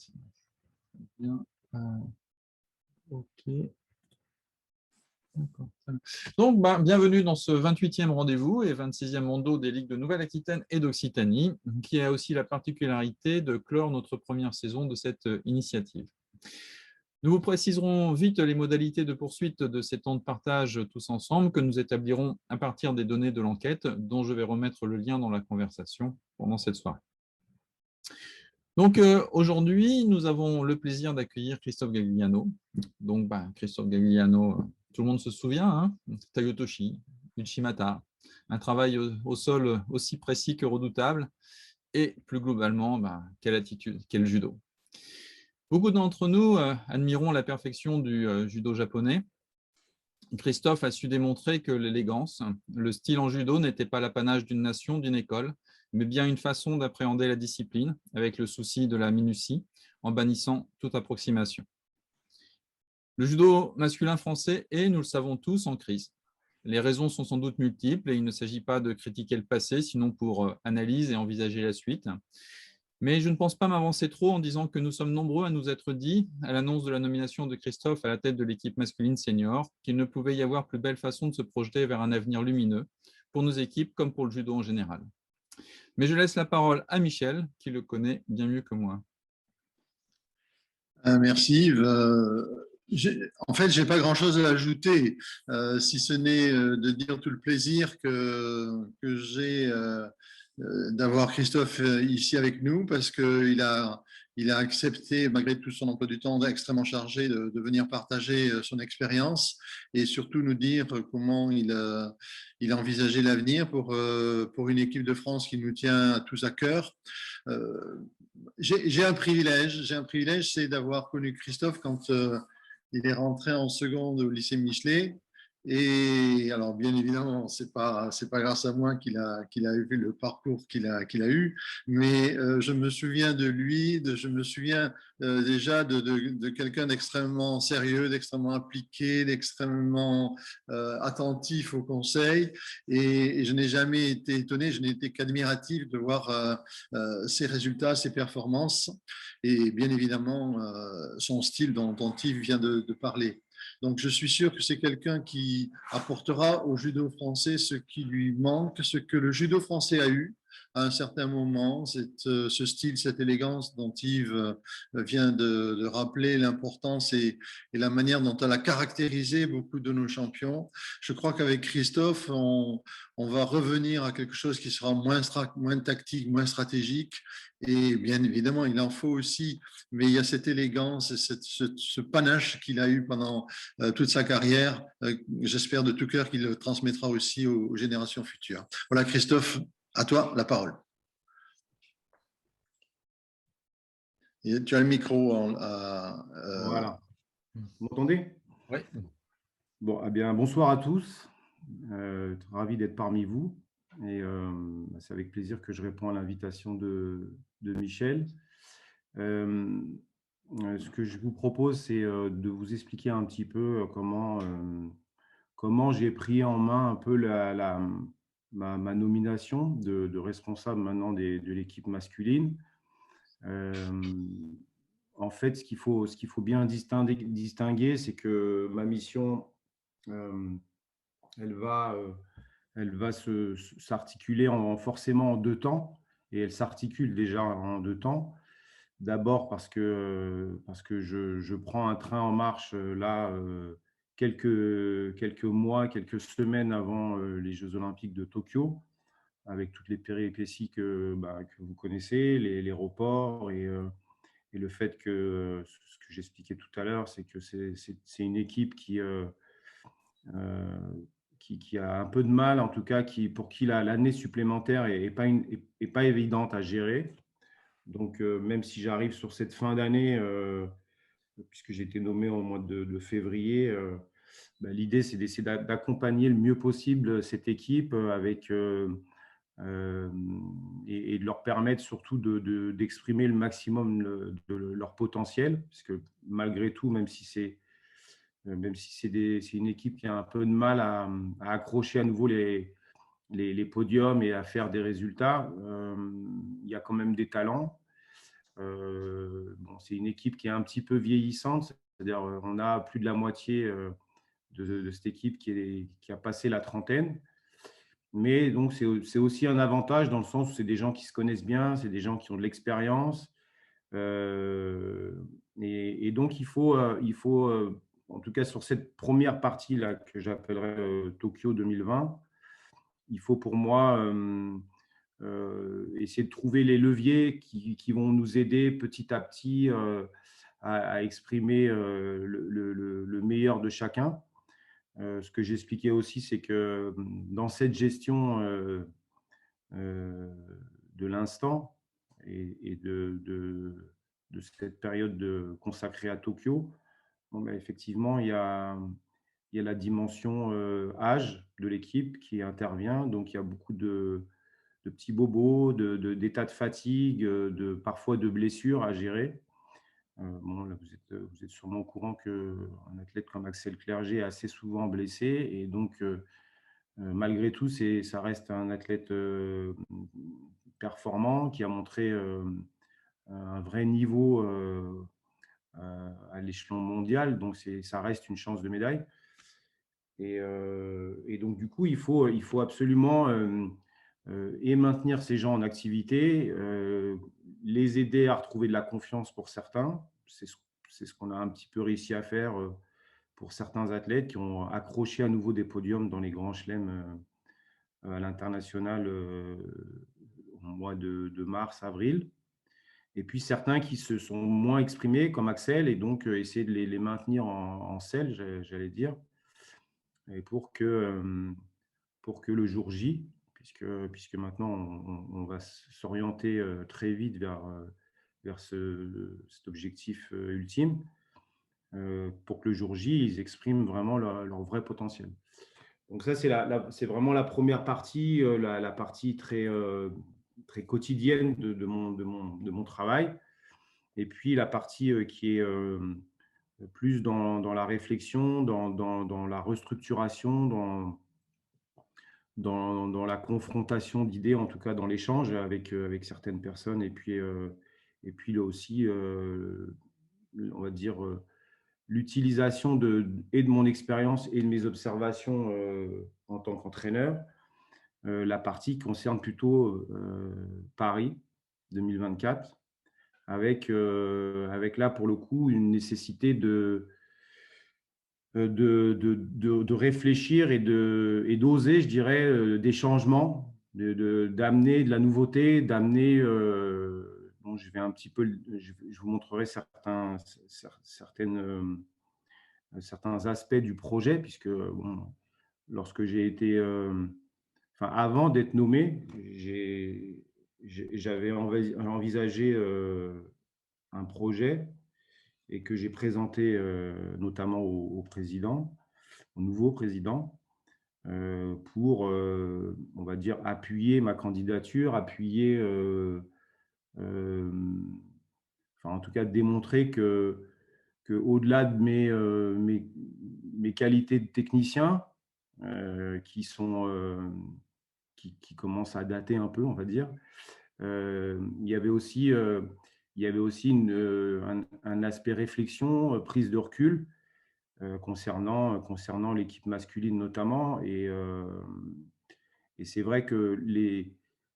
parti. Bien. OK. Donc, bienvenue dans ce 28e rendez-vous et 26e rondo des Ligues de Nouvelle-Aquitaine et d'Occitanie, qui a aussi la particularité de clore notre première saison de cette initiative. Nous vous préciserons vite les modalités de poursuite de ces temps de partage tous ensemble que nous établirons à partir des données de l'enquête, dont je vais remettre le lien dans la conversation pendant cette soirée. Donc aujourd'hui, nous avons le plaisir d'accueillir Christophe Gagliano. Donc Christophe Gagliano, tout le monde se souvient, hein, Tayotoshi, Uchimata, un travail au sol aussi précis que redoutable, et plus globalement, quelle attitude, quel judo. Beaucoup d'entre nous admirons la perfection du judo japonais. Christophe a su démontrer que l'élégance, le style en judo n'était pas l'apanage d'une nation, d'une école, mais bien une façon d'appréhender la discipline, avec le souci de la minutie, en bannissant toute approximation. Le judo masculin français est, nous le savons tous, en crise. Les raisons sont sans doute multiples et il ne s'agit pas de critiquer le passé, sinon pour analyser et envisager la suite. Mais je ne pense pas m'avancer trop en disant que nous sommes nombreux à nous être dit, à l'annonce de la nomination de Christophe à la tête de l'équipe masculine senior, qu'il ne pouvait y avoir plus belle façon de se projeter vers un avenir lumineux, pour nos équipes comme pour le judo en général. Mais je laisse la parole à Michel, qui le connaît bien mieux que moi. Merci Yves. En fait, je n'ai pas grand-chose à ajouter, si ce n'est de dire tout le plaisir que j'ai d'avoir Christophe ici avec nous, parce qu'il a accepté, malgré tout son emploi du temps extrêmement chargé, de venir partager son expérience et surtout nous dire comment il a envisagé l'avenir pour une équipe de France qui nous tient tous à cœur. J'ai un privilège, c'est d'avoir connu Christophe quand il est rentré en seconde au lycée Michelet. Et alors, bien évidemment, c'est pas grâce à moi qu'il a eu le parcours qu'il a eu, mais je me souviens de lui, je me souviens déjà de quelqu'un d'extrêmement sérieux, d'extrêmement impliqué, d'extrêmement attentif aux conseils. Et je n'ai jamais été étonné, je n'ai été qu'admiratif de voir ses résultats, ses performances, et bien évidemment son style dont Yves vient de parler. Donc, je suis sûr que c'est quelqu'un qui apportera au judo français ce qui lui manque, ce que le judo français a eu à un certain moment, ce style, cette élégance dont Yves vient de rappeler l'importance et la manière dont elle a caractérisé beaucoup de nos champions. Je crois qu'avec Christophe, on va revenir à quelque chose qui sera moins tactique, moins stratégique. Et bien évidemment, il en faut aussi, mais il y a cette élégance et ce panache qu'il a eu pendant toute sa carrière. J'espère de tout cœur qu'il le transmettra aussi aux générations futures. Voilà, Christophe, à toi la parole. Et tu as le micro. Voilà. Vous m'entendez? Oui. Bon, eh bien, bonsoir à tous. Ravi d'être parmi vous. Et c'est avec plaisir que je réponds à l'invitation de Michel. Ce que je vous propose, c'est de vous expliquer un petit peu comment j'ai pris en main un peu ma nomination de responsable maintenant de l'équipe masculine. En fait, ce qu'il faut bien distinguer, c'est que ma mission, elle va s'articuler forcément en deux temps, et elle s'articule déjà en deux temps. D'abord parce que je prends un train en marche là, quelques mois, quelques semaines avant les Jeux Olympiques de Tokyo, avec toutes les péripéties que vous connaissez, l'aéroport et le fait que, ce que j'expliquais tout à l'heure, c'est que c'est une équipe qui a un peu de mal, en tout cas, pour qui l'année supplémentaire n'est pas évidente à gérer. Donc, même si j'arrive sur cette fin d'année, puisque j'ai été nommé au mois de février, l'idée, c'est d'essayer d'accompagner le mieux possible cette équipe et de leur permettre surtout d'exprimer le maximum de leur potentiel, parce que malgré tout, même si c'est une équipe qui a un peu de mal à accrocher à nouveau les podiums et à faire des résultats, il y a quand même des talents. Bon, c'est une équipe qui est un petit peu vieillissante, c'est-à-dire on a plus de la moitié de cette équipe qui a passé la trentaine. Mais donc, c'est aussi un avantage dans le sens où c'est des gens qui se connaissent bien, c'est des gens qui ont de l'expérience. Et donc, en tout cas sur cette première partie-là que j'appellerais Tokyo 2020, il faut pour moi essayer de trouver les leviers qui vont nous aider petit à petit à exprimer le meilleur de chacun. Ce que j'expliquais aussi, c'est que dans cette gestion euh, de l'instant et de cette période consacrée à Tokyo, bon, ben, effectivement, il y a la dimension âge de l'équipe qui intervient. Donc, il y a beaucoup de petits bobos, d'états de fatigue, parfois de blessures à gérer. Bon, là, vous êtes sûrement au courant qu'un athlète comme Axel Clerget est assez souvent blessé. Et donc, malgré tout, ça reste un athlète performant qui a montré un vrai niveau à l'échelon mondial. Donc, ça reste une chance de médaille. Et donc, du coup, il faut absolument et maintenir ces gens en activité, les aider à retrouver de la confiance pour certains. C'est ce qu'on a un petit peu réussi à faire pour certains athlètes qui ont accroché à nouveau des podiums dans les grands chelems à l'international au mois de mars, avril. Et puis certains qui se sont moins exprimés, comme Axel, et donc essayer de les maintenir en selle, j'allais dire, et pour que le jour J, puisque maintenant on va s'orienter très vite vers cet objectif ultime, pour que le jour J, ils expriment vraiment leur vrai potentiel. Donc ça, c'est vraiment la première partie, la partie très quotidienne de mon travail. Et puis la partie qui est plus dans la réflexion, dans la restructuration, dans la confrontation d'idées, en tout cas dans l'échange avec certaines personnes. Et puis là aussi, on va dire, l'utilisation et de mon expérience et de mes observations en tant qu'entraîneur. La partie concerne plutôt Paris 2024, avec là, pour le coup, une nécessité de réfléchir et d'oser, je dirais, des changements, d'amener de la nouveauté, d'amener… bon, je vais un petit peu… Je vous montrerai certains aspects du projet, puisque bon, lorsque j'ai été… enfin, avant d'être nommé, j'avais envisagé un projet et que j'ai présenté notamment au président, au nouveau président, pour, on va dire, appuyer ma candidature, enfin, en tout cas, démontrer au-delà de mes qualités de technicien, qui commencent à dater un peu, on va dire, il y avait aussi un aspect réflexion, prise de recul concernant l'équipe masculine notamment. Et c'est vrai que les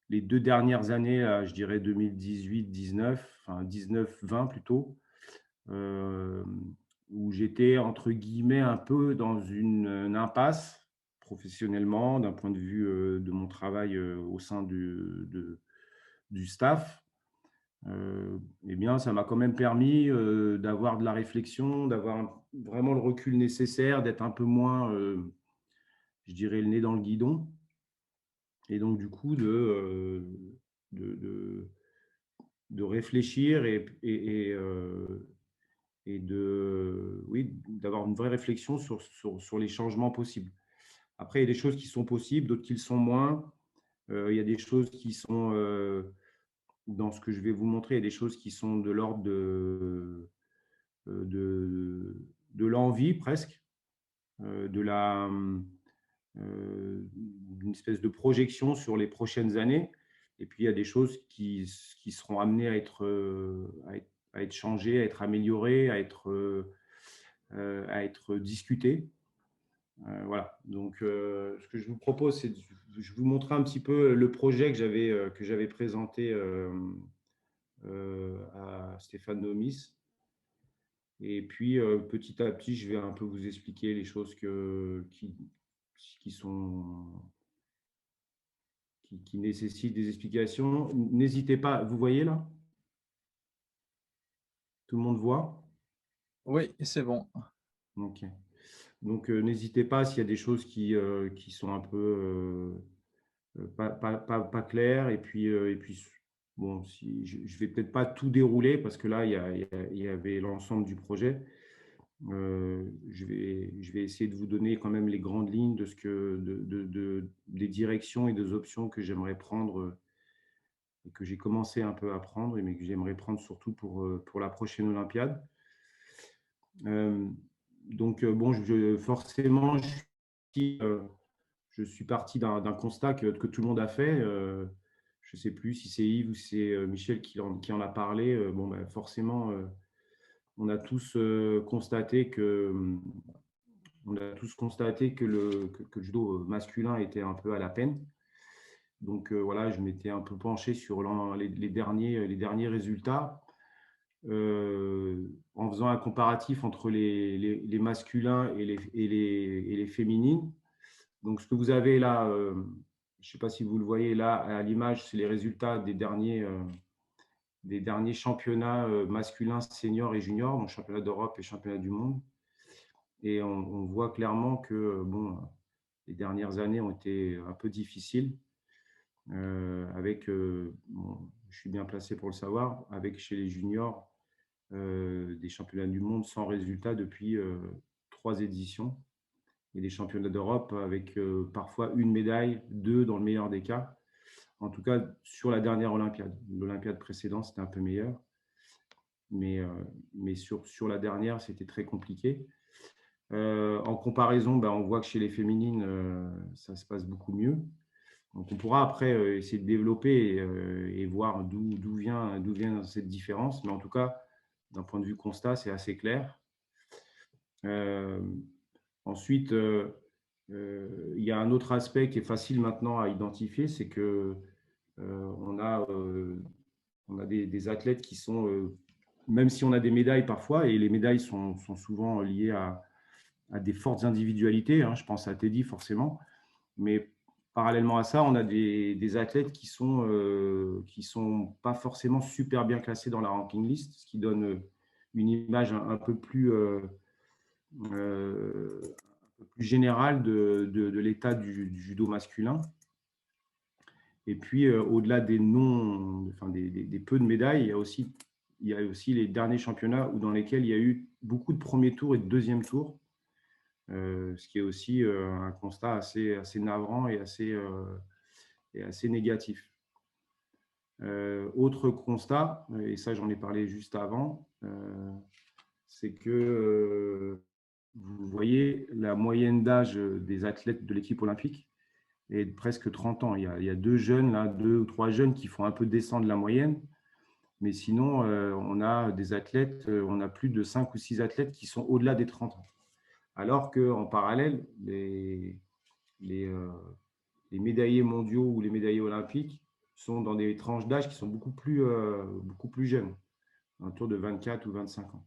2 dernières années, là, je dirais 2018-19, enfin 19-20 plutôt, où j'étais entre guillemets un peu dans une impasse professionnellement, d'un point de vue de mon travail au sein du staff. Eh bien, ça m'a quand même permis d'avoir de la réflexion, d'avoir vraiment le recul nécessaire, d'être un peu moins, je dirais, le nez dans le guidon. Et donc, du coup, de réfléchir et oui, d'avoir une vraie réflexion sur les changements possibles. Après, il y a des choses qui sont possibles, d'autres qui le sont moins. Il y a des choses qui sont… dans ce que je vais vous montrer, il y a des choses qui sont de l'ordre de l'envie presque, d'une espèce de projection sur les prochaines années. Et puis, il y a des choses qui seront amenées à être changées, à être améliorées, à être discutées. Voilà. Donc, ce que je vous propose, c'est je vous montrer un petit peu le projet que j'avais présenté à Stéphane Nomis. Et puis, petit à petit, je vais un peu vous expliquer les choses qui nécessitent des explications. N'hésitez pas, vous voyez là? Tout le monde voit? Oui, c'est bon. Ok. Donc, n'hésitez pas s'il y a des choses qui sont un peu pas claires. Et puis bon, si, je ne vais peut-être pas tout dérouler parce que là, il y avait l'ensemble du projet. Je vais essayer de vous donner quand même les grandes lignes de des directions et des options que j'aimerais prendre et que j'ai commencé un peu à prendre, mais que j'aimerais prendre surtout pour la prochaine Olympiade. Donc, bon, forcément, je suis parti d'un constat que tout le monde a fait. Je ne sais plus si c'est Yves ou si c'est Michel qui en a parlé. Bon, ben, forcément, on a tous constaté que le judo masculin était un peu à la peine. Donc voilà, je m'étais un peu penché sur les derniers résultats en faisant un comparatif entre les masculins et les féminines. Donc ce que vous avez là, je ne sais pas si vous le voyez là à l'image, c'est les résultats des derniers championnats masculins seniors et juniors, donc championnat d'Europe et championnat du monde. Et on voit clairement que bon, les dernières années ont été un peu difficiles, avec, bon, je suis bien placé pour le savoir, avec chez les juniors des championnats du monde sans résultat depuis 3 éditions, et des championnats d'Europe avec parfois une médaille, 2 dans le meilleur des cas. En tout cas, sur la dernière Olympiade. L'Olympiade précédente, c'était un peu meilleur. Mais sur la dernière, c'était très compliqué. En comparaison, ben, on voit que chez les féminines, ça se passe beaucoup mieux. Donc, on pourra après essayer de développer et voir d'où vient cette différence. Mais en tout cas, d'un point de vue constat, c'est assez clair. Ensuite, il y a un autre aspect qui est facile maintenant à identifier, c'est que on a des athlètes qui sont, même si on a des médailles parfois, et les médailles sont souvent liées à des fortes individualités, hein, je pense à Teddy forcément, mais parallèlement à ça, on a des athlètes qui sont pas forcément super bien classés dans la ranking list, ce qui donne une image un peu plus générale de l'état du judo masculin. Et puis, au-delà des peu de médailles, il y a aussi les derniers championnats dans lesquels il y a eu beaucoup de premiers tours et de deuxième tours, ce qui est aussi un constat assez navrant et assez négatif. Autre constat, et ça j'en ai parlé juste avant, c'est que vous voyez la moyenne d'âge des athlètes de l'équipe olympique est de presque 30 ans. Il y a 2 ou 3 jeunes qui font un peu descendre la moyenne, mais sinon, on a des athlètes, on a plus de 5 ou 6 athlètes qui sont au-delà des 30 ans. Alors qu'en parallèle, les médaillés mondiaux ou les médaillés olympiques sont dans des tranches d'âge qui sont beaucoup plus jeunes, autour de 24 ou 25 ans.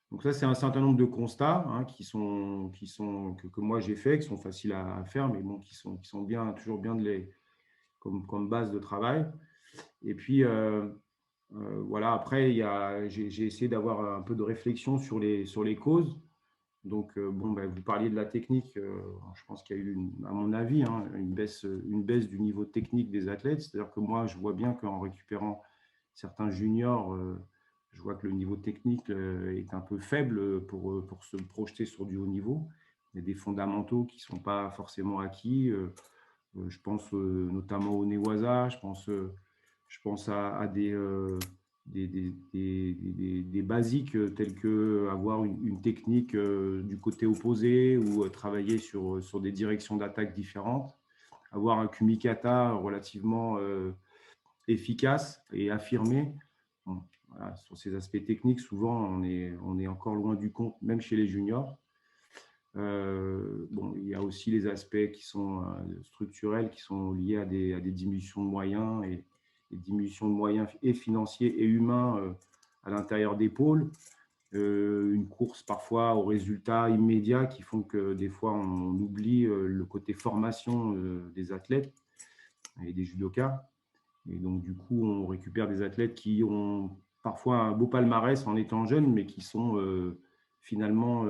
Donc ça, c'est un certain nombre de constats hein, que moi j'ai fait, qui sont faciles à faire, mais bon, qui sont toujours bien comme base de travail. Et puis, voilà, après, j'ai essayé d'avoir un peu de réflexion sur les causes. Donc, bon, ben, vous parliez de la technique. Je pense qu'il y a eu, à mon avis, hein, une baisse du niveau technique des athlètes. C'est-à-dire que moi, je vois bien qu'en récupérant certains juniors, je vois que le niveau technique est un peu faible pour se projeter sur du haut niveau. Il y a des fondamentaux qui ne sont pas forcément acquis. Je pense notamment au Newaza, je pense à des basiques tels que avoir une technique du côté opposé ou travailler sur des directions d'attaque différentes, avoir un kumikata relativement efficace et affirmé. Bon, voilà, sur ces aspects techniques, souvent, on est encore loin du compte, même chez les juniors. Bon, il y a aussi les aspects qui sont structurels, qui sont liés à des diminutions de moyens et des diminutions de moyens et financiers et humains à l'intérieur des pôles. Une course parfois aux résultats immédiats qui font que des fois on oublie le côté formation des athlètes et des judokas. Et donc du coup, on récupère des athlètes qui ont parfois un beau palmarès en étant jeunes, mais qui sont finalement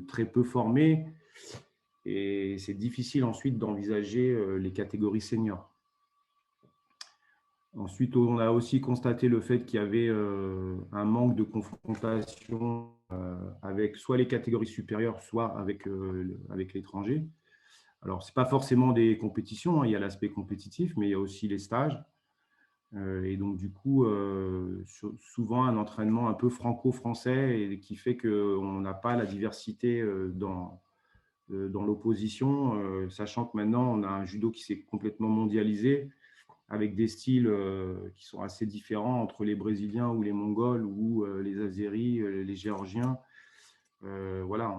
très peu formés. Et c'est difficile ensuite d'envisager les catégories seniors. Ensuite, on a aussi constaté le fait qu'il y avait un manque de confrontation avec soit les catégories supérieures, soit avec l'étranger. Alors, ce n'est pas forcément des compétitions, hein, il y a l'aspect compétitif, mais il y a aussi les stages. Et donc, du coup, souvent un entraînement un peu franco-français et qui fait qu'on n'a pas la diversité dans l'opposition, sachant que maintenant, on a un judo qui s'est complètement mondialisé, avec des styles qui sont assez différents entre les Brésiliens ou les Mongols ou les Azéris, les Géorgiens. Voilà,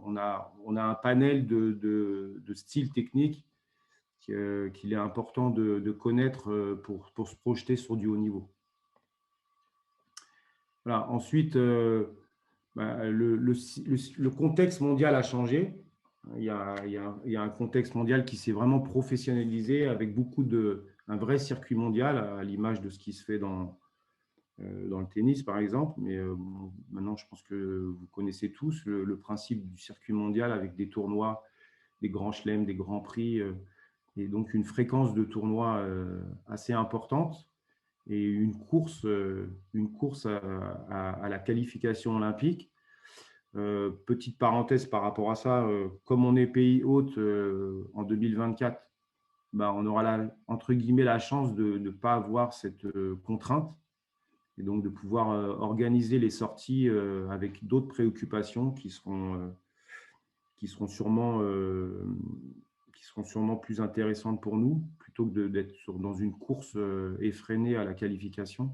on a un panel de styles techniques qu'il est important de connaître pour se projeter sur du haut niveau. Voilà. Ensuite, le contexte mondial a changé. Il y a un contexte mondial qui s'est vraiment professionnalisé avec un vrai circuit mondial à l'image de ce qui se fait dans le tennis, par exemple. Mais maintenant, je pense que vous connaissez tous le principe du circuit mondial avec des tournois, des grands chelems, des grands prix, et donc une fréquence de tournois assez importante et une course à la qualification olympique. Petite parenthèse par rapport à ça, comme on est pays hôte en 2024, on aura entre guillemets la chance de ne pas avoir cette contrainte et donc de pouvoir organiser les sorties avec d'autres préoccupations qui seront sûrement plus intéressantes pour nous plutôt que d'être dans une course effrénée à la qualification.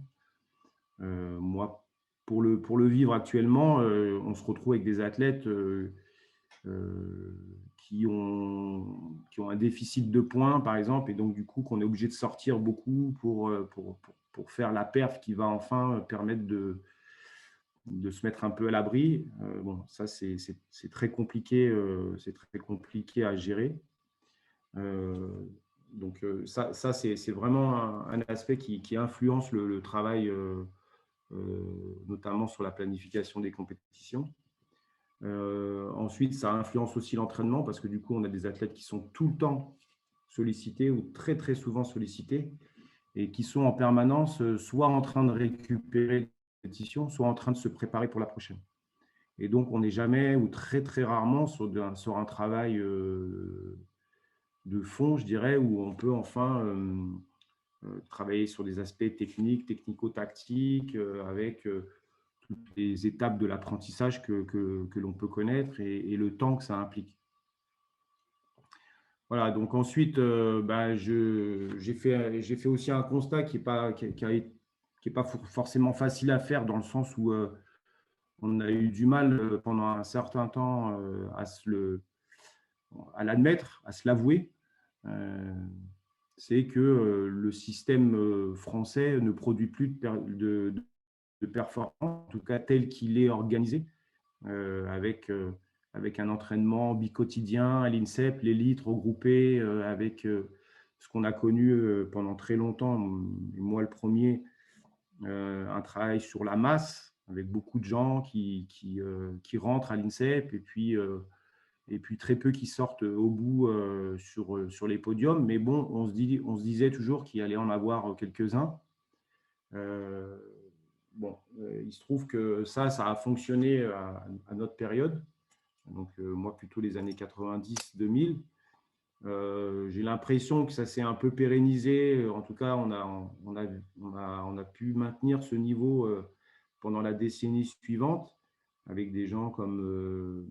Moi, pour le vivre actuellement, on se retrouve avec des athlètes qui ont un déficit de points, par exemple, et donc du coup qu'on est obligé de sortir beaucoup pour faire la perf qui va enfin permettre de se mettre un peu à l'abri. Bon, ça, c'est très compliqué, à gérer. Donc, ça c'est vraiment un aspect qui influence le travail, notamment sur la planification des compétitions. Ensuite, ça influence aussi l'entraînement parce que du coup, on a des athlètes qui sont tout le temps sollicités ou très, très souvent sollicités et qui sont en permanence soit en train de récupérer la compétition, soit en train de se préparer pour la prochaine. Et donc, on n'est jamais ou très, très rarement sur un travail de fond, je dirais, où on peut enfin travailler sur des aspects techniques, technico-tactiques, avec toutes les étapes de l'apprentissage que l'on peut connaître et le temps que ça implique. Voilà, donc ensuite, j'ai fait aussi un constat qui n'est pas forcément facile à faire dans le sens où on a eu du mal pendant un certain temps à l'admettre, à se l'avouer. C'est que le système français ne produit plus de performance, en tout cas tel qu'il est organisé, avec un entraînement bicotidien à l'INSEP, l'élite regroupée avec ce qu'on a connu pendant très longtemps, moi le premier, un travail sur la masse, avec beaucoup de gens qui rentrent à l'INSEP et puis très peu qui sortent au bout sur les podiums. Mais bon, on se disait toujours qu'il allait en avoir quelques-uns. Il se trouve que ça a fonctionné à notre période, donc moi plutôt les années 90-2000. J'ai l'impression que ça s'est un peu pérennisé. En tout cas, on a pu maintenir ce niveau pendant la décennie suivante, avec des gens comme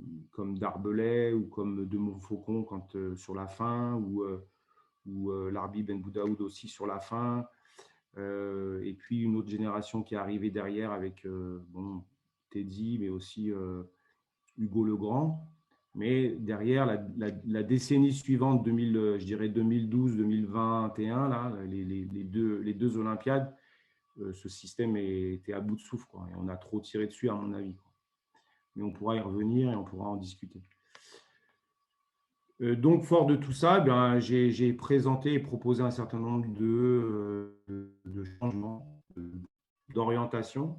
Darbelay ou comme de Montfaucon sur la fin, ou Larbi Ben Boudaoud aussi sur la fin. Et puis une autre génération qui est arrivée derrière avec Teddy, mais aussi Hugo Legrand. Mais derrière, la décennie suivante, je dirais 2012, 2021, là, les deux Olympiades, ce système était à bout de souffle, quoi. Et on a trop tiré dessus, à mon avis, quoi. Mais on pourra y revenir et on pourra en discuter. Donc, fort de tout ça, j'ai présenté et proposé un certain nombre de changements, d'orientation.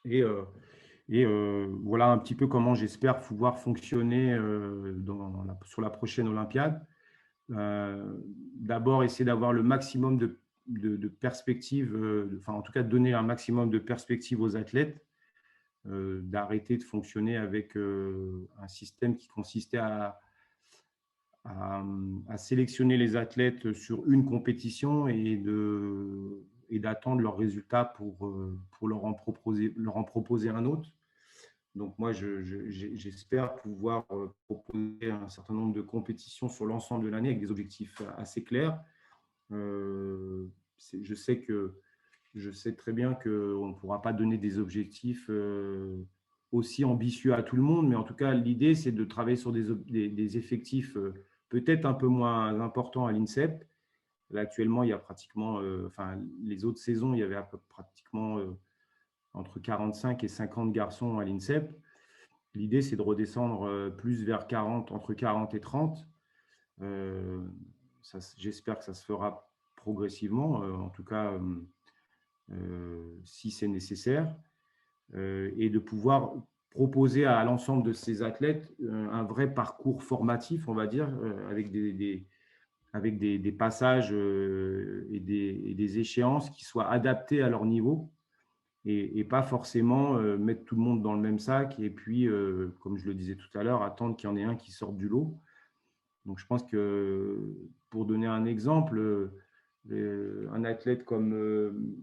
Et voilà un petit peu comment j'espère pouvoir fonctionner sur la prochaine Olympiade. D'abord, essayer d'avoir le maximum de perspectives, enfin en tout cas donner un maximum de perspectives aux athlètes, d'arrêter de fonctionner avec un système qui consistait à sélectionner les athlètes sur une compétition et d'attendre leurs résultats pour leur en proposer un autre. Donc moi, j'espère pouvoir proposer un certain nombre de compétitions sur l'ensemble de l'année avec des objectifs assez clairs. Je sais très bien qu'on ne pourra pas donner des objectifs aussi ambitieux à tout le monde, mais en tout cas, l'idée, c'est de travailler sur des effectifs peut-être un peu moins importants à l'INSEP. Là, actuellement, il y a pratiquement, les autres saisons, il y avait pratiquement entre 45 et 50 garçons à l'INSEP. L'idée, c'est de redescendre plus vers 40, entre 40 et 30. J'espère que ça se fera progressivement, en tout cas, si c'est nécessaire, et de pouvoir proposer à l'ensemble de ces athlètes un vrai parcours formatif, on va dire, avec des passages et des échéances qui soient adaptés à leur niveau. Et pas forcément mettre tout le monde dans le même sac et puis, comme je le disais tout à l'heure, attendre qu'il y en ait un qui sorte du lot. Donc, je pense que, pour donner un exemple, un athlète comme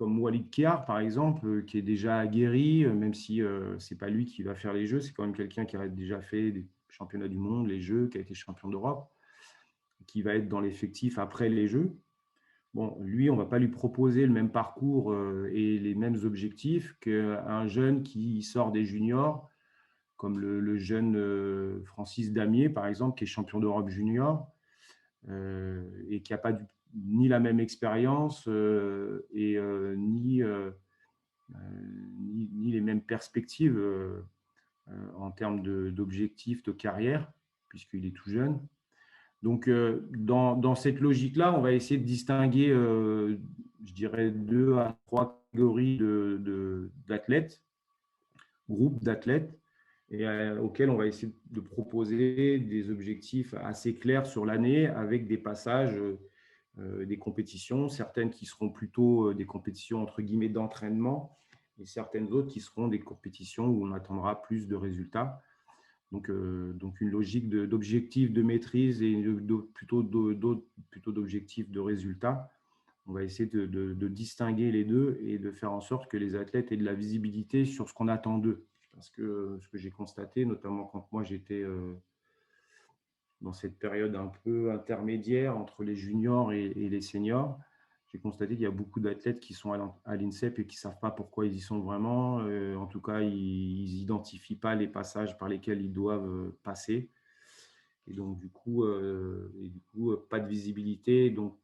Walid Kiar, par exemple, qui est déjà aguerri, même si ce n'est pas lui qui va faire les Jeux, c'est quand même quelqu'un qui a déjà fait des championnats du monde, les Jeux, qui a été champion d'Europe, qui va être dans l'effectif après les Jeux. Bon, lui, on ne va pas lui proposer le même parcours et les mêmes objectifs qu'un jeune qui sort des juniors, comme le jeune Francis Damier, par exemple, qui est champion d'Europe junior et qui n'a pas ni la même expérience et ni les mêmes perspectives en termes d'objectifs de carrière, puisqu'il est tout jeune. Donc, dans cette logique-là, on va essayer de distinguer, je dirais, 2 à 3 catégories d'athlètes, groupes d'athlètes, et auxquels on va essayer de proposer des objectifs assez clairs sur l'année avec des passages, des compétitions, certaines qui seront plutôt des compétitions entre guillemets d'entraînement et certaines autres qui seront des compétitions où on attendra plus de résultats. Donc une logique d'objectifs de maîtrise et plutôt d'objectifs de résultats. On va essayer de distinguer les deux et de faire en sorte que les athlètes aient de la visibilité sur ce qu'on attend d'eux. Parce que ce que j'ai constaté, notamment quand moi j'étais dans cette période un peu intermédiaire entre les juniors et les seniors, j'ai constaté qu'il y a beaucoup d'athlètes qui sont à l'INSEP et qui ne savent pas pourquoi ils y sont vraiment. En tout cas, ils n'identifient pas les passages par lesquels ils doivent passer. Et donc, du coup, pas de visibilité, donc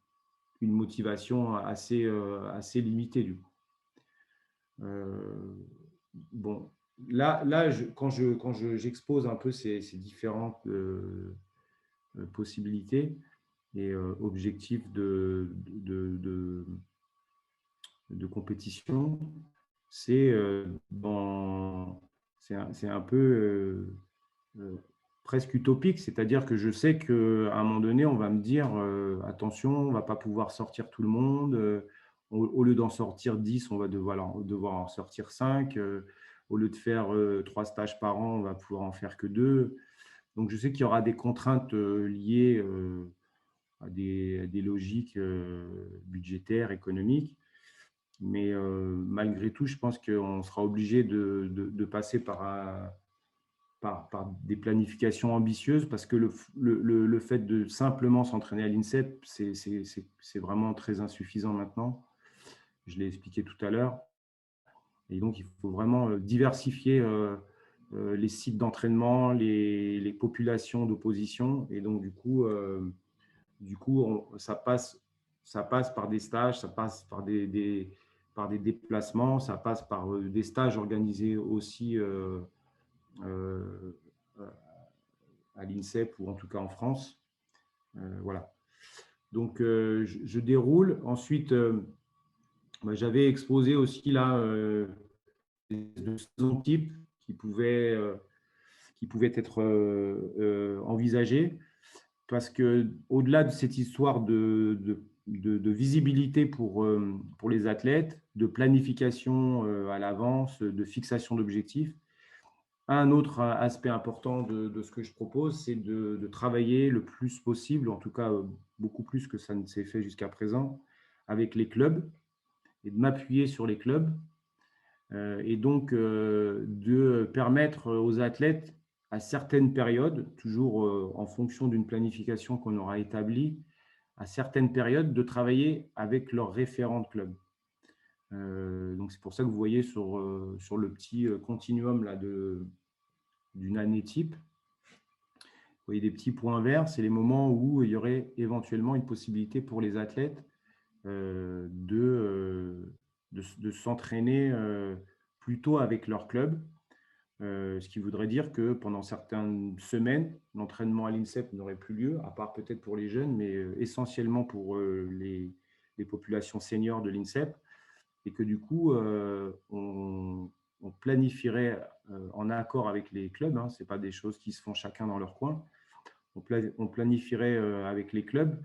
une motivation assez limitée, du coup. Bon, là quand j'expose un peu ces différentes possibilités et objectifs de compétition, c'est un peu presque utopique, c'est-à-dire que je sais qu'à un moment donné, on va me dire attention, on ne va pas pouvoir sortir tout le monde, au lieu d'en sortir 10, on va devoir en sortir 5, au lieu de faire 3 stages par an, on va pouvoir en faire que 2. Donc je sais qu'il y aura des contraintes liées à des logiques budgétaires, économiques. Mais malgré tout, je pense qu'on sera obligé de passer par par des planifications ambitieuses, parce que le fait de simplement s'entraîner à l'INSEP, c'est vraiment très insuffisant maintenant. Je l'ai expliqué tout à l'heure. Et donc, il faut vraiment diversifier les sites d'entraînement, les populations d'opposition. Et donc, du coup ça passe par des stages, ça passe par par des déplacements, ça passe par des stages organisés aussi à l'INSEP ou en tout cas en France. Voilà. Donc, je déroule. Ensuite, j'avais exposé aussi là de saison type qui pouvaient être envisagées, parce que au-delà de cette histoire de visibilité pour les athlètes, de planification à l'avance, de fixation d'objectifs, un autre aspect important de ce que je propose, c'est de travailler le plus possible, en tout cas beaucoup plus que ça ne s'est fait jusqu'à présent, avec les clubs et de m'appuyer sur les clubs. Et donc de permettre aux athlètes, à certaines périodes, toujours en fonction d'une planification qu'on aura établie, à certaines périodes, de travailler avec leurs référents de club. Donc c'est pour ça que vous voyez sur le petit continuum là d'une année type, vous voyez des petits points verts, c'est les moments où il y aurait éventuellement une possibilité pour les athlètes de s'entraîner plutôt avec leur club, ce qui voudrait dire que pendant certaines semaines, l'entraînement à l'INSEP n'aurait plus lieu, à part peut-être pour les jeunes, mais essentiellement pour les populations seniors de l'INSEP, et que du coup, on planifierait en accord avec les clubs, hein, ce n'est pas des choses qui se font chacun dans leur coin, on planifierait avec les clubs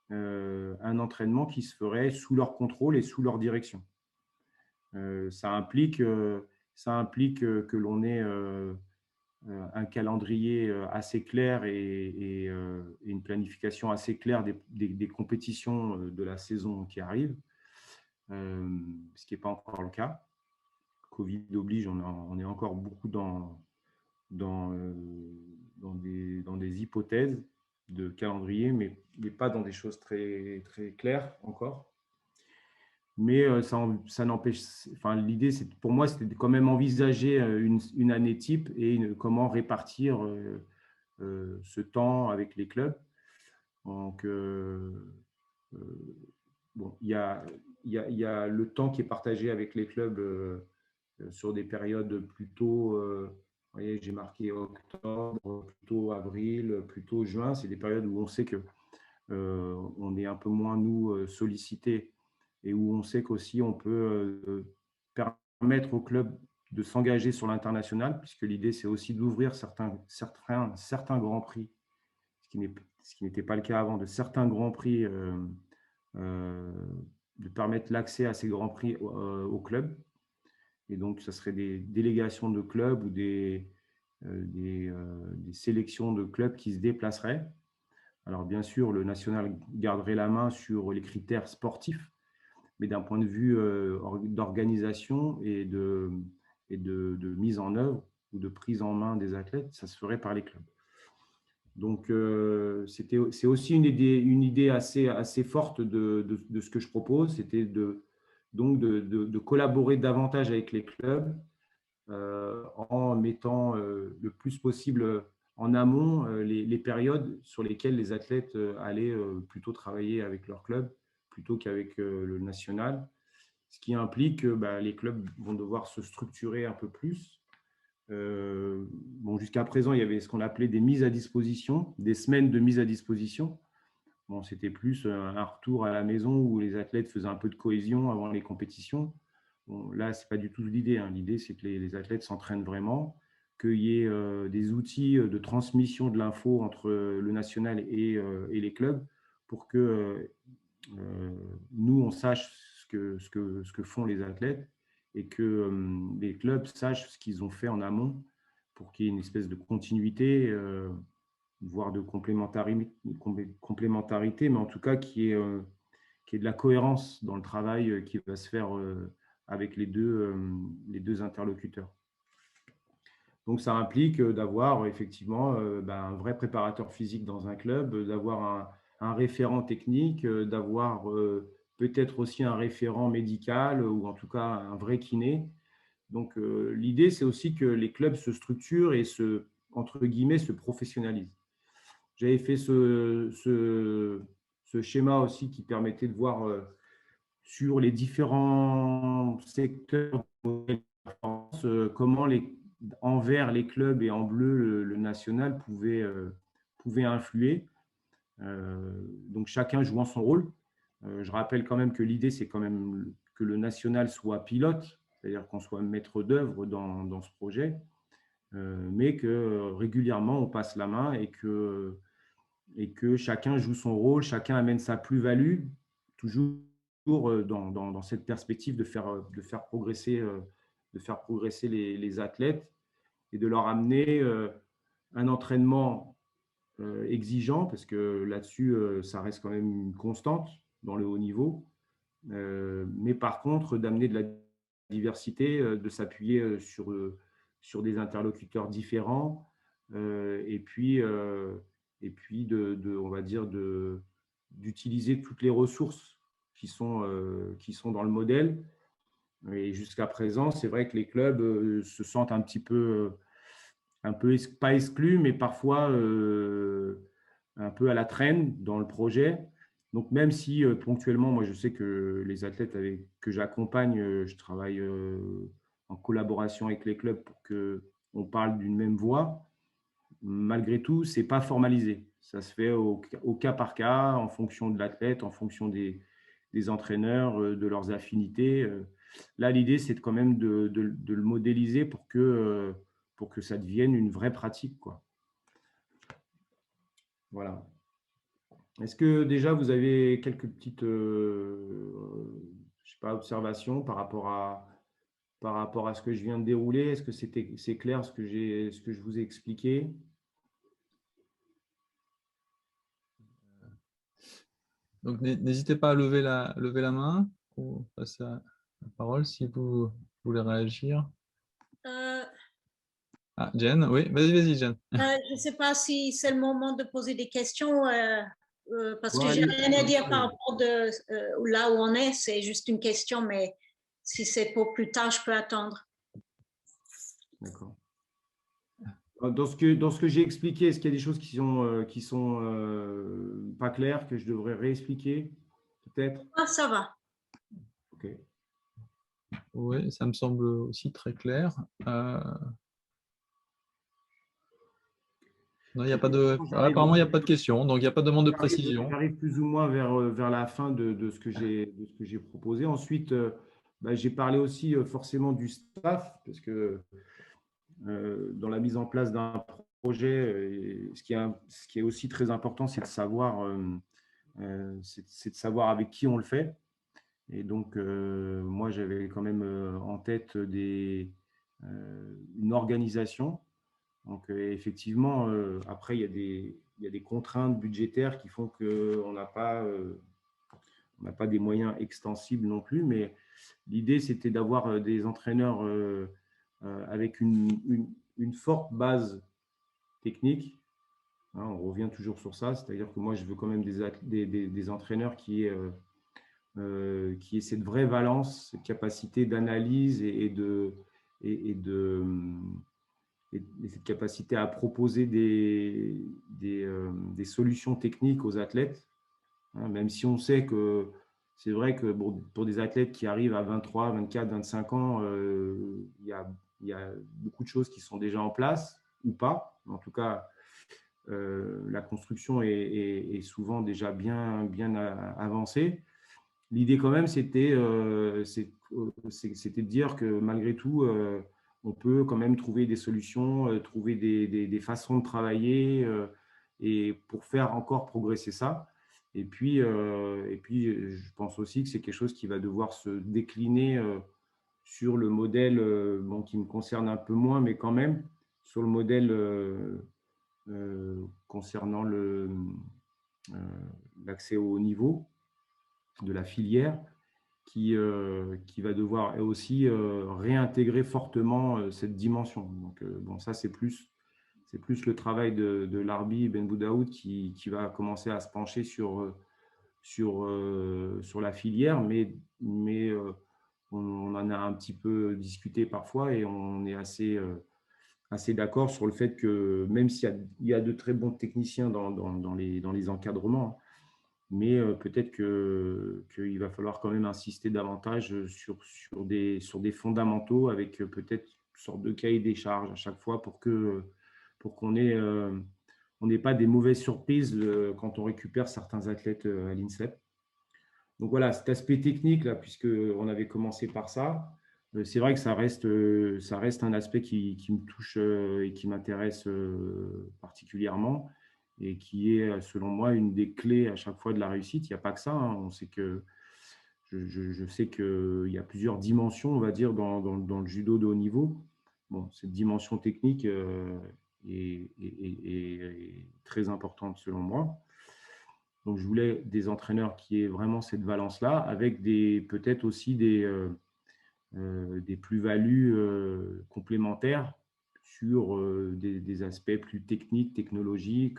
un entraînement qui se ferait sous leur contrôle et sous leur direction. Ça implique que l'on ait un calendrier assez clair et une planification assez claire des compétitions de la saison qui arrive, ce qui n'est pas encore le cas. Covid oblige, on est encore beaucoup dans des hypothèses de calendrier, mais pas dans des choses très, très claires encore. Mais ça n'empêche, enfin, l'idée, pour moi, c'était quand même envisager une année type et comment répartir ce temps avec les clubs. Donc, bon, il y a le temps qui est partagé avec les clubs sur des périodes plutôt, vous voyez, j'ai marqué octobre, plutôt avril, plutôt juin. C'est des périodes où on sait que on est un peu moins, nous, sollicités, et où on sait qu'aussi on peut permettre aux clubs de s'engager sur l'international, puisque l'idée, c'est aussi d'ouvrir certains grands prix, ce qui n'était pas le cas avant, de certains grands prix, de permettre l'accès à ces grands prix aux clubs. Et donc, ça serait des délégations de clubs ou des sélections de clubs qui se déplaceraient. Alors, bien sûr, le national garderait la main sur les critères sportifs, mais d'un point de vue d'organisation et de mise en œuvre ou de prise en main des athlètes, ça se ferait par les clubs. Donc, c'est aussi une idée assez forte de ce que je propose, c'était de collaborer davantage avec les clubs en mettant le plus possible en amont les périodes sur lesquelles les athlètes allaient plutôt travailler avec leur club plutôt qu'avec le national, ce qui implique que les clubs vont devoir se structurer un peu plus. Bon, jusqu'à présent, il y avait ce qu'on appelait des mises à disposition, des semaines de mise à disposition. Bon, c'était plus un retour à la maison où les athlètes faisaient un peu de cohésion avant les compétitions. Bon, là, ce n'est pas du tout l'idée. Hein. L'idée, c'est que les athlètes s'entraînent vraiment, qu'il y ait des outils de transmission de l'info entre le national et les clubs pour que nous, on sache ce que font les athlètes et que les clubs sachent ce qu'ils ont fait en amont pour qu'il y ait une espèce de continuité, voire de complémentarité, mais en tout cas qu'il y ait de la cohérence dans le travail qui va se faire avec les deux interlocuteurs. Donc, ça implique d'avoir effectivement un vrai préparateur physique dans un club, d'avoir un référent technique, d'avoir peut-être aussi un référent médical ou en tout cas un vrai kiné. Donc, l'idée, c'est aussi que les clubs se structurent et entre guillemets, se professionnalisent. J'avais fait ce schéma aussi qui permettait de voir sur les différents secteurs de performance, comment en vert les clubs et en bleu le national pouvaient influer. Donc chacun jouant son rôle. Je rappelle quand même que l'idée, c'est quand même que le national soit pilote, c'est-à-dire qu'on soit maître d'œuvre dans ce projet, mais que régulièrement on passe la main et que chacun joue son rôle, chacun amène sa plus-value, toujours dans cette perspective de faire progresser les athlètes et de leur amener un entraînement exigeant, parce que là-dessus, ça reste quand même une constante dans le haut niveau, mais par contre, d'amener de la diversité, de s'appuyer sur des interlocuteurs différents, et puis on va dire, d'utiliser toutes les ressources qui sont dans le modèle. Et jusqu'à présent, c'est vrai que les clubs se sentent un peu pas exclus, mais parfois un peu à la traîne dans le projet. Donc, même si ponctuellement, moi, je sais que les athlètes que j'accompagne, je travaille en collaboration avec les clubs pour qu'on parle d'une même voix. Malgré tout, ce n'est pas formalisé. Ça se fait au cas par cas, en fonction de l'athlète, en fonction des entraîneurs, de leurs affinités. Là, l'idée, c'est quand même de le modéliser pour que ça devienne une vraie pratique, quoi. Voilà. Est-ce que déjà vous avez quelques petites je sais pas, observations par rapport à ce que je viens de dérouler? Est-ce que c'est clair ce que je vous ai expliqué? Donc, n'hésitez pas à lever la main ou passer la parole si vous voulez réagir. Euh, Ah, Jen, oui, vas-y, Jen. je ne sais pas si c'est le moment de poser des questions, parce que Ouais, j'ai allez. rien à dire par rapport de là où on est. C'est juste une question, mais si c'est pour plus tard, je peux attendre. D'accord. Dans ce que j'ai expliqué, est-ce qu'il y a des choses qui sont pas claires, que je devrais réexpliquer, peut-être? Ah, ça va. Ok. Oui, ça me semble aussi très clair. Non, il y a pas de. Apparemment, il n'y a pas de questions, donc il n'y a pas de demande de précision. J'arrive plus ou moins vers la fin de ce que j'ai proposé. Ensuite, j'ai parlé aussi forcément du staff, parce que dans la mise en place d'un projet, ce qui est aussi très important, c'est de savoir, c'est de savoir avec qui on le fait. Et donc, moi, j'avais quand même en tête une organisation. Donc, effectivement, après, il y a des contraintes budgétaires qui font qu'on n'a pas des moyens extensibles non plus. Mais l'idée, c'était d'avoir des entraîneurs avec une forte base technique. Hein, on revient toujours sur ça. C'est-à-dire que moi, je veux quand même des entraîneurs qui aient cette vraie valence, cette capacité d'analyse et cette capacité à proposer des solutions techniques aux athlètes, hein, même si on sait que c'est vrai que pour des athlètes qui arrivent à 23, 24, 25 ans, il y a beaucoup de choses qui sont déjà en place ou pas. En tout cas, la construction est souvent déjà bien avancée. L'idée quand même, c'était de dire que malgré tout, on peut quand même trouver des solutions, trouver des façons de travailler et pour faire encore progresser ça. Et puis, je pense aussi que c'est quelque chose qui va devoir se décliner sur le modèle, qui me concerne un peu moins, mais quand même, sur le modèle concernant l'accès au haut niveau de la filière. qui va devoir aussi réintégrer fortement cette dimension. Donc, bon, ça, c'est plus le travail de Larbi Ben Boudaoud qui va commencer à se pencher sur la filière, mais on en a un petit peu discuté parfois et on est assez d'accord sur le fait que même s'il y a de très bons techniciens dans les encadrements, mais peut-être qu'il va falloir quand même insister davantage sur des fondamentaux avec peut-être une sorte de cahier des charges à chaque fois pour qu'on n'ait pas des mauvaises surprises quand on récupère certains athlètes à l'INSEP. Donc voilà, cet aspect technique, là, puisqu'on avait commencé par ça, c'est vrai que ça reste un aspect qui me touche et qui m'intéresse particulièrement et qui est, selon moi, une des clés à chaque fois de la réussite. Il n'y a pas que ça. Hein. On sait que, je sais qu'il y a plusieurs dimensions, on va dire, dans le judo de haut niveau. Bon, cette dimension technique est très importante, selon moi. Donc, je voulais des entraîneurs qui aient vraiment cette valence-là, avec peut-être aussi des plus-values complémentaires sur des aspects plus techniques, technologiques.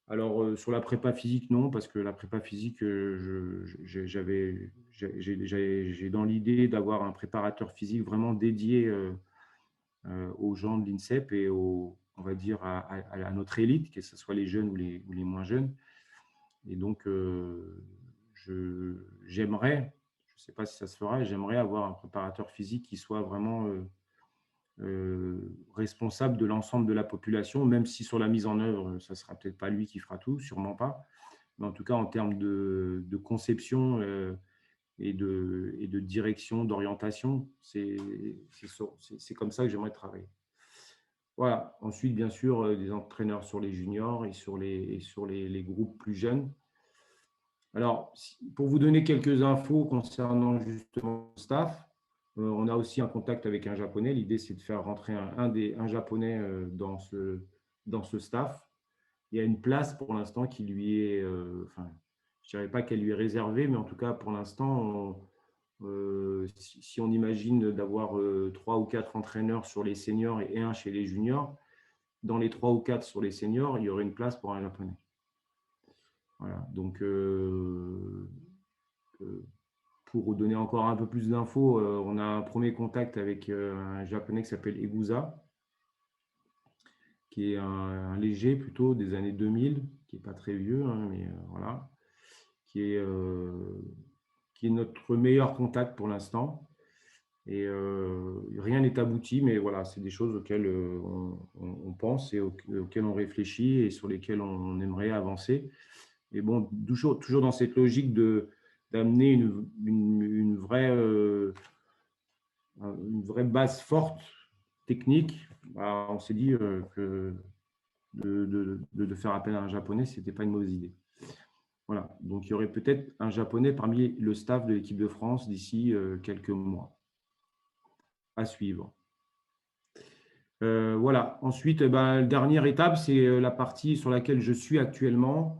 Alors, sur la prépa physique, non, parce que la prépa physique, j'ai dans l'idée d'avoir un préparateur physique vraiment dédié aux gens de l'INSEP et on va dire à notre élite, que ce soit les jeunes ou les moins jeunes. Et donc, j'aimerais, je ne sais pas si ça se fera, j'aimerais avoir un préparateur physique qui soit vraiment responsable de l'ensemble de la population, même si sur la mise en œuvre, ça ne sera peut-être pas lui qui fera tout, sûrement pas. Mais en tout cas, en termes de conception et de direction, d'orientation, c'est comme ça que j'aimerais travailler. Voilà. Ensuite, bien sûr, des entraîneurs sur les juniors et sur les groupes plus jeunes. Alors, pour vous donner quelques infos concernant justement le staff, on a aussi un contact avec un Japonais. L'idée, c'est de faire rentrer un Japonais dans ce staff. Il y a une place pour l'instant qui lui est, enfin, je ne dirais pas qu'elle lui est réservée, mais en tout cas, pour l'instant, si on imagine d'avoir 3 ou 4 entraîneurs sur les seniors et un chez les juniors, dans les 3 ou 4 sur les seniors, il y aurait une place pour un Japonais. Voilà, donc pour vous donner encore un peu plus d'infos, on a un premier contact avec un Japonais qui s'appelle Egusa, qui est un léger plutôt des années 2000, qui n'est pas très vieux, hein, mais voilà, qui est notre meilleur contact pour l'instant. Et rien n'est abouti, mais voilà, c'est des choses auxquelles on pense et auxquelles on réfléchit et sur lesquelles on aimerait avancer. Et bon, toujours dans cette logique d'amener une vraie base forte technique, bah, on s'est dit que de faire appel à un Japonais, ce n'était pas une mauvaise idée. Voilà, donc il y aurait peut-être un Japonais parmi le staff de l'équipe de France d'ici quelques mois. À suivre. Voilà. Ensuite, la dernière étape, c'est la partie sur laquelle je suis actuellement.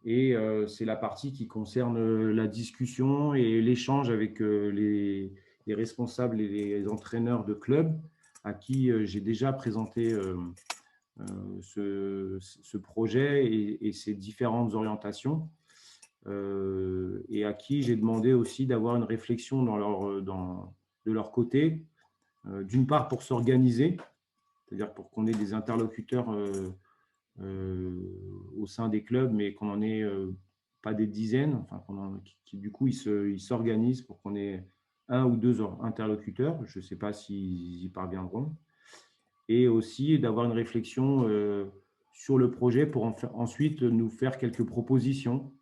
Et c'est la partie qui concerne la discussion et l'échange avec les responsables et les entraîneurs de club à qui j'ai déjà présenté ce projet et ces différentes orientations et à qui j'ai demandé aussi d'avoir une réflexion de leur côté, d'une part pour s'organiser, c'est-à-dire pour qu'on ait des interlocuteurs au sein des clubs, mais qu'on n'en ait pas des dizaines, enfin, qui du coup, ils s'organisent pour qu'on ait 1 ou 2 interlocuteurs. Je ne sais pas s'ils y parviendront. Et aussi d'avoir une réflexion sur le projet pour ensuite nous faire quelques propositions,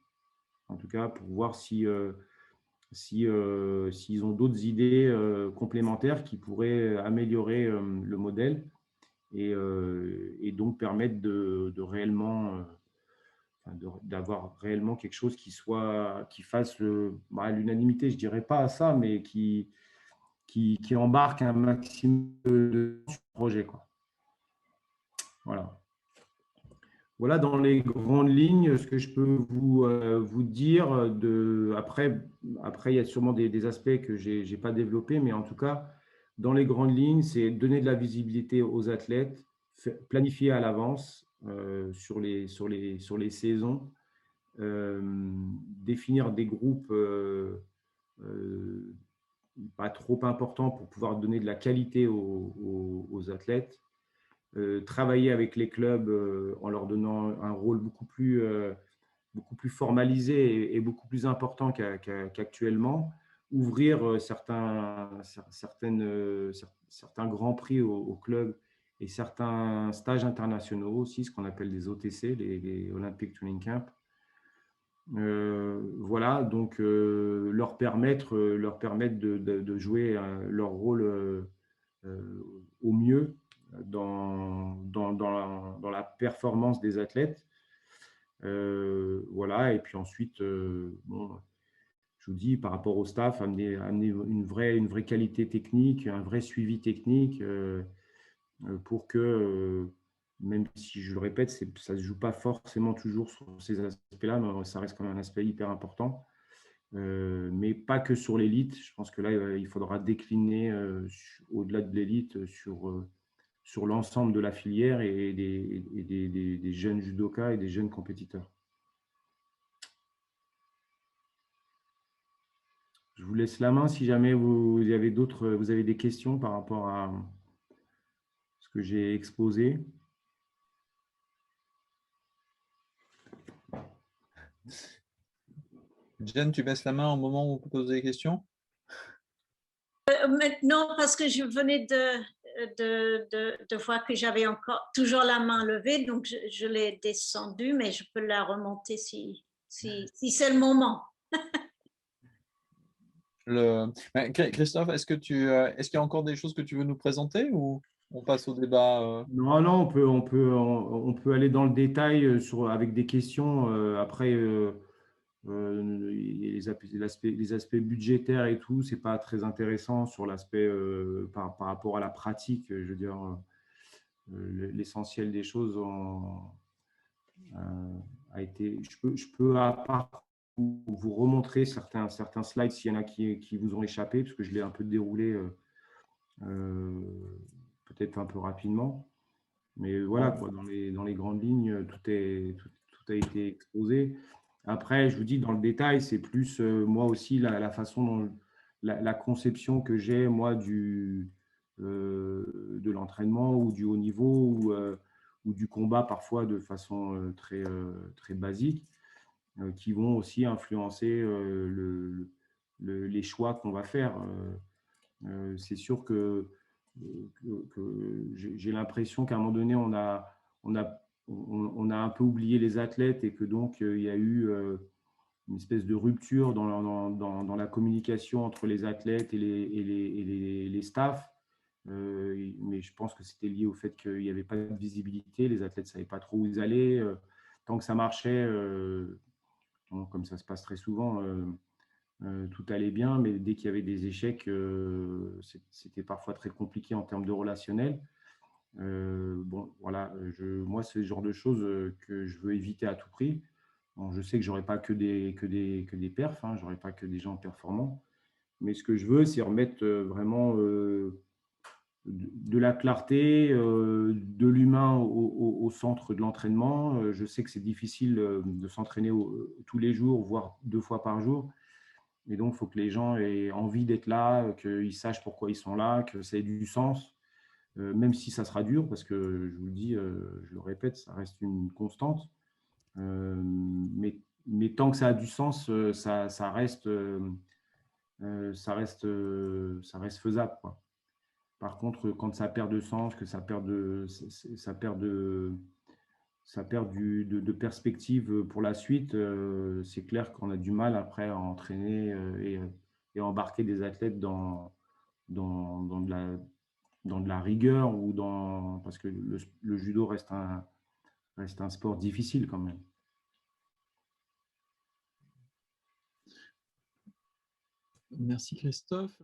en tout cas pour voir s'ils ont d'autres idées complémentaires qui pourraient améliorer le modèle et donc permettre de d'avoir réellement quelque chose qui fasse l'unanimité, je dirais pas à ça, mais qui embarque un maximum de projets, quoi. Voilà. Voilà, dans les grandes lignes, ce que je peux vous dire. Après, il y a sûrement des aspects que je n'ai pas développés, mais en tout cas, dans les grandes lignes, c'est donner de la visibilité aux athlètes, planifier à l'avance sur les saisons, définir des groupes pas trop importants pour pouvoir donner de la qualité aux athlètes. Travailler avec les clubs en leur donnant un rôle beaucoup plus formalisé et beaucoup plus important qu'actuellement. Ouvrir certains grands prix aux clubs et certains stages internationaux aussi, ce qu'on appelle des OTC, les Olympic Training Camp. Voilà, donc leur permettre de jouer leur rôle au mieux dans la performance des athlètes. Voilà, et puis ensuite, bon, je vous dis, par rapport au staff, amener une vraie qualité technique, un vrai suivi technique pour que, même si je le répète, ça ne se joue pas forcément toujours sur ces aspects-là, mais ça reste quand même un aspect hyper important. Mais pas que sur l'élite. Je pense que là, il faudra décliner au-delà de l'élite sur l'ensemble de la filière et des jeunes judokas et des jeunes compétiteurs. Je vous laisse la main si jamais vous avez des questions par rapport à ce que j'ai exposé. Jen, tu baisses la main au moment où on peut poser des questions? Non, parce que je venais de voir que j'avais toujours la main levée, donc je l'ai descendue, mais je peux la remonter si c'est le moment. Christophe, est-ce qu'il y a encore des choses que tu veux nous présenter ou on passe au débat? Non, on peut aller dans le détail avec des questions. Après, les aspects budgétaires et tout, c'est pas très intéressant sur l'aspect par rapport à la pratique. Je veux dire, l'essentiel des choses a été. Je peux à part vous remontrer certains slides s'il y en a qui vous ont échappé, parce que je l'ai un peu déroulé peut-être un peu rapidement. Mais voilà, quoi, dans les grandes lignes, tout a été exposé. Après, je vous dis, dans le détail, c'est plus moi aussi la façon dont la conception que j'ai, moi, de l'entraînement ou du haut niveau ou du combat, parfois de façon très basique, qui vont aussi influencer les choix qu'on va faire. C'est sûr que j'ai l'impression qu'à un moment donné, on a un peu oublié les athlètes et que donc il y a eu une espèce de rupture dans la communication entre les athlètes et les staffs. Mais je pense que c'était lié au fait qu'il n'y avait pas de visibilité, les athlètes ne savaient pas trop où ils allaient. Tant que ça marchait, comme ça se passe très souvent, tout allait bien, mais dès qu'il y avait des échecs, c'était parfois très compliqué en termes de relationnel. Bon, voilà, moi, c'est le genre de choses que je veux éviter à tout prix. Bon, je sais que je n'aurai pas que des perfs, hein, je n'aurai pas que des gens performants, mais ce que je veux, c'est remettre vraiment de la clarté, de l'humain au centre de l'entraînement. Je sais que c'est difficile de s'entraîner tous les jours, voire 2 fois par jour. Et donc, il faut que les gens aient envie d'être là, qu'ils sachent pourquoi ils sont là, que ça ait du sens, même si ça sera dur, parce que je vous le dis, je le répète, ça reste une constante. Mais tant que ça a du sens, ça reste faisable, quoi. Par contre, quand ça perd de sens, que ça perd de perspective pour la suite, c'est clair qu'on a du mal après à entraîner et embarquer des athlètes dans de la rigueur parce que le judo reste un sport difficile quand même. Merci Christophe.